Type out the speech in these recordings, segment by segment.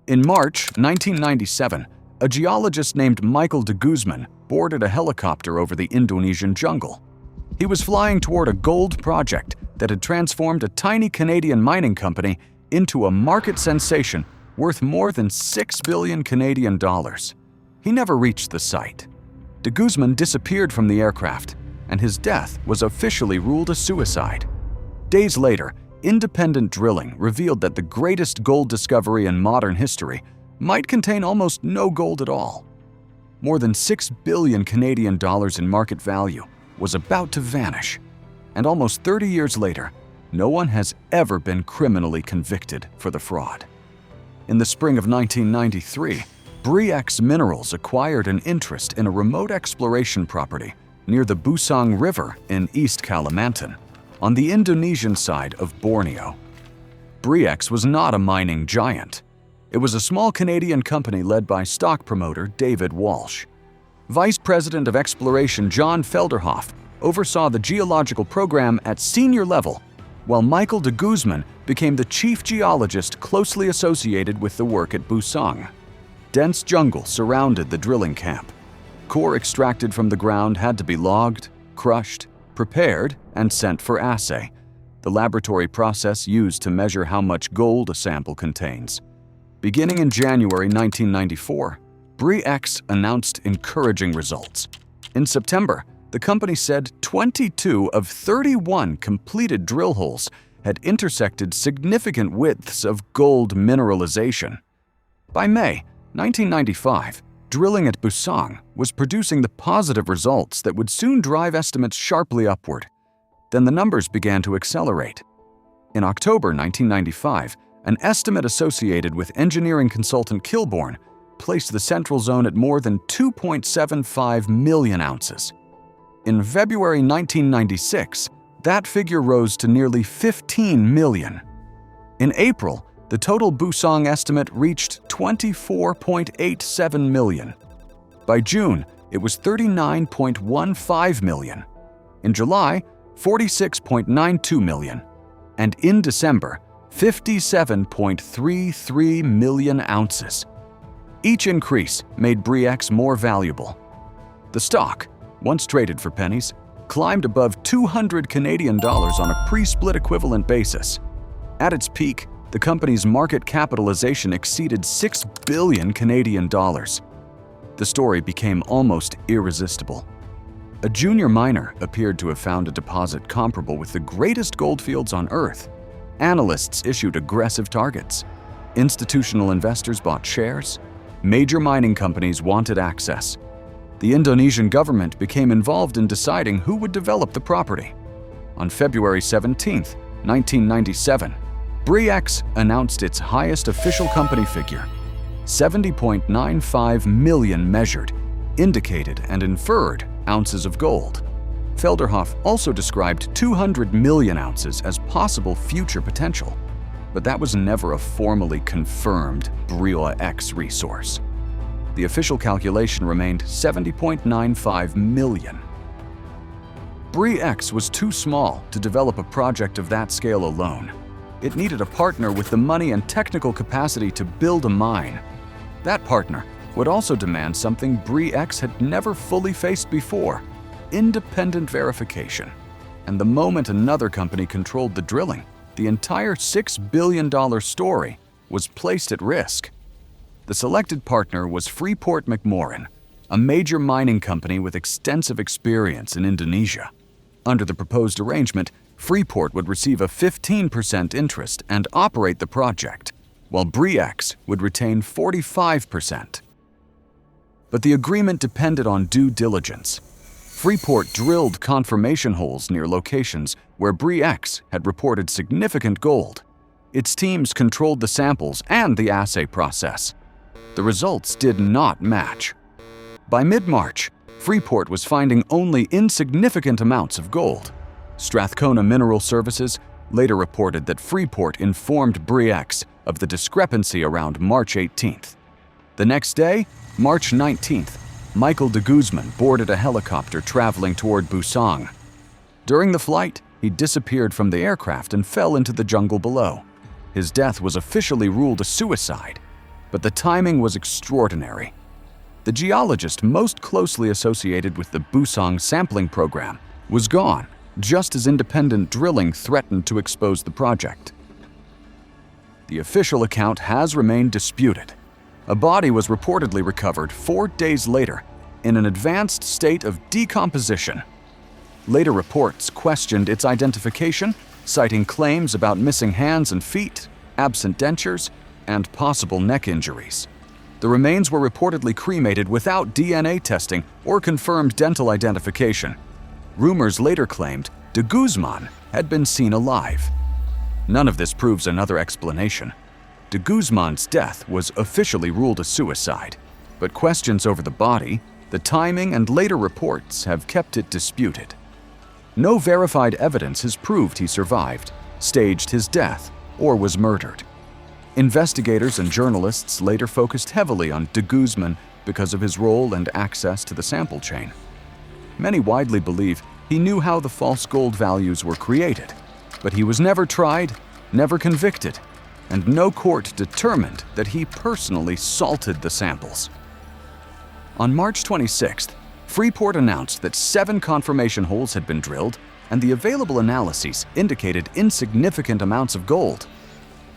In March 1997, a geologist named Michael de Guzman boarded a helicopter over the Indonesian jungle. He was flying toward a gold project that had transformed a tiny Canadian mining company into a market sensation worth more than 6 billion Canadian dollars. He never reached the site. De Guzman disappeared from the aircraft, and his death was officially ruled a suicide. Days later, independent drilling revealed that the greatest gold discovery in modern history might contain almost no gold at all. More than 6 billion Canadian dollars in market value was about to vanish, and almost 30 years later, no one has ever been criminally convicted for the fraud. In the spring of 1993, Bre-X Minerals acquired an interest in a remote exploration property near the Busang River in East Kalimantan, on the Indonesian side of Borneo. Bre-X was not a mining giant. It was a small Canadian company led by stock promoter David Walsh. Vice President of Exploration John Felderhof oversaw the geological program at senior level, while Michael de Guzman became the chief geologist closely associated with the work at Busang. Dense jungle surrounded the drilling camp. Core extracted from the ground had to be logged, crushed, prepared, and sent for assay, the laboratory process used to measure how much gold a sample contains. Beginning in January 1994, Bre-X announced encouraging results. In September, the company said 22 of 31 completed drill holes had intersected significant widths of gold mineralization. By May 1995, drilling at Busang was producing the positive results that would soon drive estimates sharply upward. Then the numbers began to accelerate. In October 1995, an estimate associated with engineering consultant Kilbourne placed the central zone at more than 2.75 million ounces. In February 1996, that figure rose to nearly 15 million. In April, the total Busang estimate reached 24.87 million. By June, it was 39.15 million. In July, 46.92 million. And in December, 57.33 million ounces. Each increase made Bre-X more valuable. The stock, once traded for pennies, climbed above 200 Canadian dollars on a pre-split equivalent basis. At its peak, the company's market capitalization exceeded 6 billion Canadian dollars. The story became almost irresistible. A junior miner appeared to have found a deposit comparable with the greatest goldfields on Earth. Analysts issued aggressive targets. Institutional investors bought shares. Major mining companies wanted access. The Indonesian government became involved in deciding who would develop the property. On February 17, 1997, Bre-X announced its highest official company figure, 70.95 million measured, indicated and inferred ounces of gold. Felderhof also described 200 million ounces as possible future potential, but that was never a formally confirmed Bre-X resource. The official calculation remained 70.95 million. Bre-X was too small to develop a project of that scale alone. It needed a partner with the money and technical capacity to build a mine. That partner would also demand something Bre-X had never fully faced before: independent verification. And the moment another company controlled the drilling, the entire $6 billion story was placed at risk. The selected partner was Freeport-McMoRan, a major mining company with extensive experience in Indonesia. Under the proposed arrangement, Freeport would receive a 15% interest and operate the project, while Bre-X would retain 45%. But the agreement depended on due diligence. Freeport drilled confirmation holes near locations where Bre-X had reported significant gold. Its teams controlled the samples and the assay process. The results did not match. By mid-March, Freeport was finding only insignificant amounts of gold. Strathcona Mineral Services later reported that Freeport informed Bre-X of the discrepancy around March 18th. The next day, March 19th, Michael de Guzman boarded a helicopter traveling toward Busang. During the flight, he disappeared from the aircraft and fell into the jungle below. His death was officially ruled a suicide, but the timing was extraordinary. The geologist most closely associated with the Busang sampling program was gone, just as independent drilling threatened to expose the project. The official account has remained disputed. A body was reportedly recovered 4 days later in an advanced state of decomposition. Later reports questioned its identification, citing claims about missing hands and feet, absent dentures, and possible neck injuries. The remains were reportedly cremated without DNA testing or confirmed dental identification. Rumors later claimed de Guzman had been seen alive. None of this proves another explanation. De Guzman's death was officially ruled a suicide, but questions over the body, the timing, and later reports have kept it disputed. No verified evidence has proved he survived, staged his death, or was murdered. Investigators and journalists later focused heavily on de Guzman because of his role and access to the sample chain. Many widely believe he knew how the false gold values were created, but he was never tried, never convicted, and no court determined that he personally salted the samples. On March 26th, Freeport announced that 7 confirmation holes had been drilled, and the available analyses indicated insignificant amounts of gold.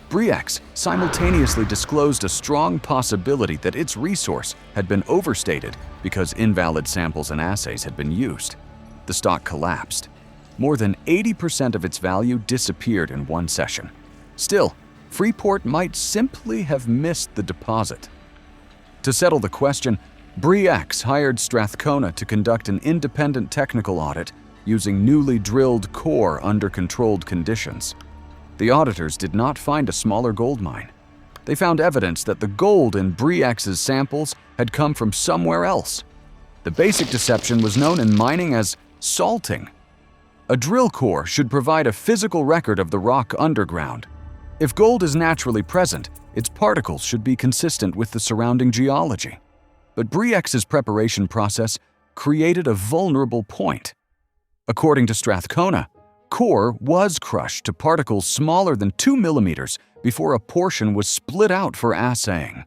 Bre-X simultaneously disclosed a strong possibility that its resource had been overstated because invalid samples and assays had been used. The stock collapsed. More than 80% of its value disappeared in one session. Still, Freeport might simply have missed the deposit. To settle the question, Bre-X hired Strathcona to conduct an independent technical audit using newly drilled core under controlled conditions. The auditors did not find a smaller gold mine. They found evidence that the gold in Bre-X's samples had come from somewhere else. The basic deception was known in mining as salting. A drill core should provide a physical record of the rock underground. If gold is naturally present, its particles should be consistent with the surrounding geology. But Bre-X's preparation process created a vulnerable point. According to Strathcona, core was crushed to particles smaller than 2 millimeters before a portion was split out for assaying.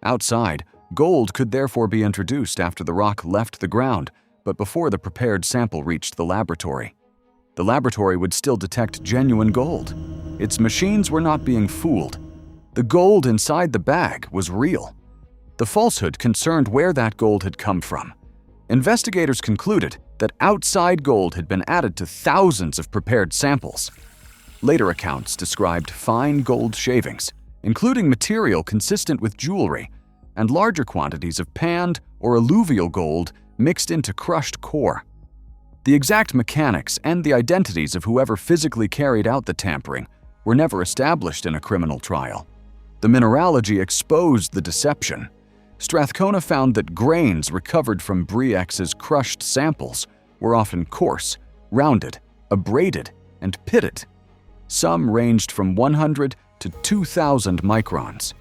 Outside, gold could therefore be introduced after the rock left the ground, but before the prepared sample reached the laboratory. The laboratory would still detect genuine gold. Its machines were not being fooled. The gold inside the bag was real. The falsehood concerned where that gold had come from. Investigators concluded that outside gold had been added to thousands of prepared samples. Later accounts described fine gold shavings, including material consistent with jewelry, and larger quantities of panned or alluvial gold mixed into crushed core. The exact mechanics and the identities of whoever physically carried out the tampering were never established in a criminal trial. The mineralogy exposed the deception. Strathcona found that grains recovered from Bre-X's crushed samples were often coarse, rounded, abraded, and pitted. Some ranged from 100 to 2,000 microns.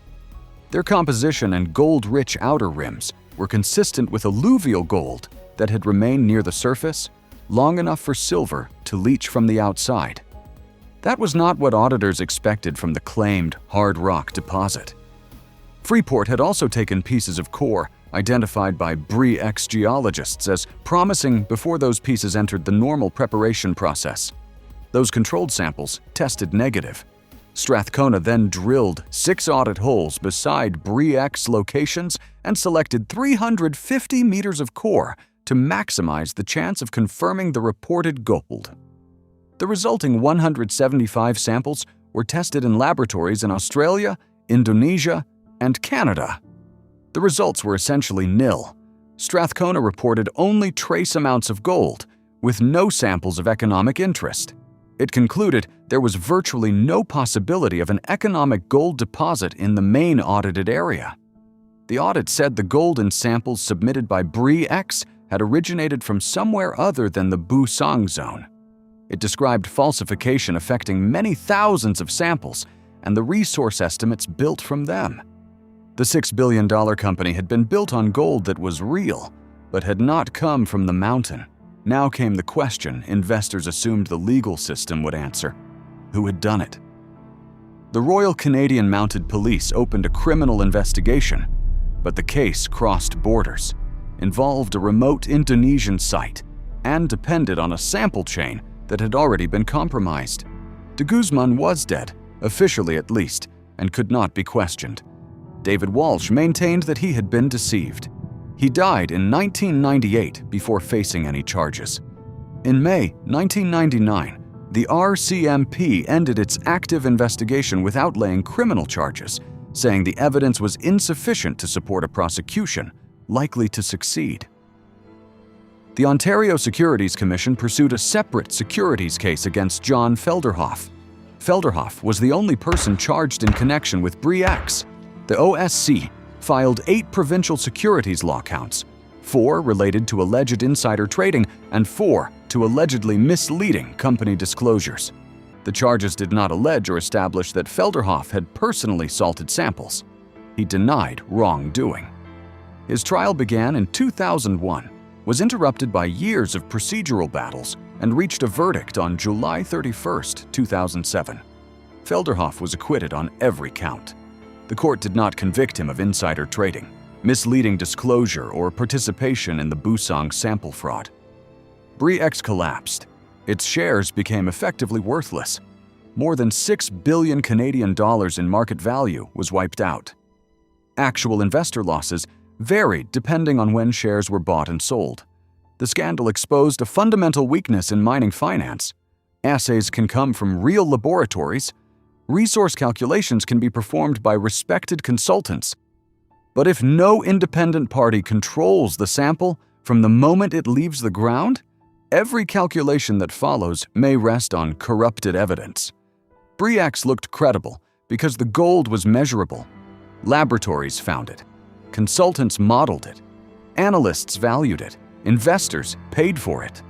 Their composition and gold-rich outer rims were consistent with alluvial gold that had remained near the surface long enough for silver to leach from the outside. That was not what auditors expected from the claimed hard rock deposit. Freeport had also taken pieces of core identified by Bre-X geologists as promising before those pieces entered the normal preparation process. Those controlled samples tested negative. Strathcona then drilled 6 audit holes beside Bre-X locations and selected 350 meters of core to maximize the chance of confirming the reported gold. The resulting 175 samples were tested in laboratories in Australia, Indonesia, and Canada. The results were essentially nil. Strathcona reported only trace amounts of gold, with no samples of economic interest. It concluded there was virtually no possibility of an economic gold deposit in the main audited area. The audit said the gold in samples submitted by Bre-X had originated from somewhere other than the Busang zone. It described falsification affecting many thousands of samples and the resource estimates built from them. The $6 billion company had been built on gold that was real, but had not come from the mountain. Now came the question investors assumed the legal system would answer: who had done it? the Royal Canadian Mounted Police opened a criminal investigation, but the case crossed borders, involved a remote Indonesian site, and depended on a sample chain that had already been compromised. De Guzman was dead, officially at least, and could not be questioned. David Walsh maintained that he had been deceived. He died in 1998 before facing any charges. In May 1999, the RCMP ended its active investigation without laying criminal charges, saying the evidence was insufficient to support a prosecution, likely to succeed. The Ontario Securities Commission pursued a separate securities case against John Felderhof. Felderhof was the only person charged in connection with Bre-X. The OSC filed 8 provincial securities law counts, 4 related to alleged insider trading and 4 to allegedly misleading company disclosures. The charges did not allege or establish that Felderhof had personally salted samples. He denied wrongdoing. His trial began in 2001, was interrupted by years of procedural battles, and reached a verdict on July 31, 2007. Felderhof was acquitted on every count. The court did not convict him of insider trading, misleading disclosure, or participation in the Busang sample fraud. Bre-X collapsed. Its shares became effectively worthless. More than 6 billion Canadian dollars in market value was wiped out. Actual investor losses varied depending on when shares were bought and sold. The scandal exposed a fundamental weakness in mining finance. Assays can come from real laboratories. Resource calculations can be performed by respected consultants. But if no independent party controls the sample from the moment it leaves the ground, every calculation that follows may rest on corrupted evidence. Bre-X looked credible because the gold was measurable. Laboratories found it. Consultants modeled it. Analysts valued it. Investors paid for it.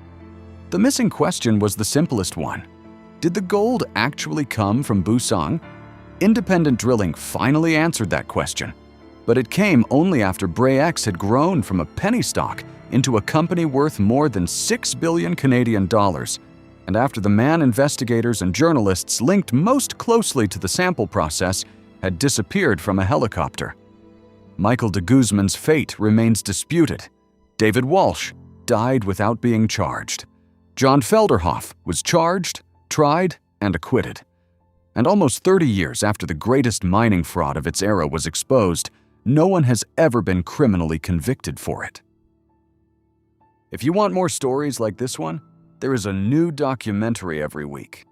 The missing question was the simplest one. Did the gold actually come from Busang? Independent drilling finally answered that question, but it came only after Bre-X had grown from a penny stock into a company worth more than 6 billion Canadian dollars, and after the man investigators and journalists linked most closely to the sample process had disappeared from a helicopter. Michael de Guzman's fate remains disputed. David Walsh died without being charged. John Felderhof was charged, tried, and acquitted. And almost 30 years after the greatest mining fraud of its era was exposed, no one has ever been criminally convicted for it. If you want more stories like this one, there is a new documentary every week.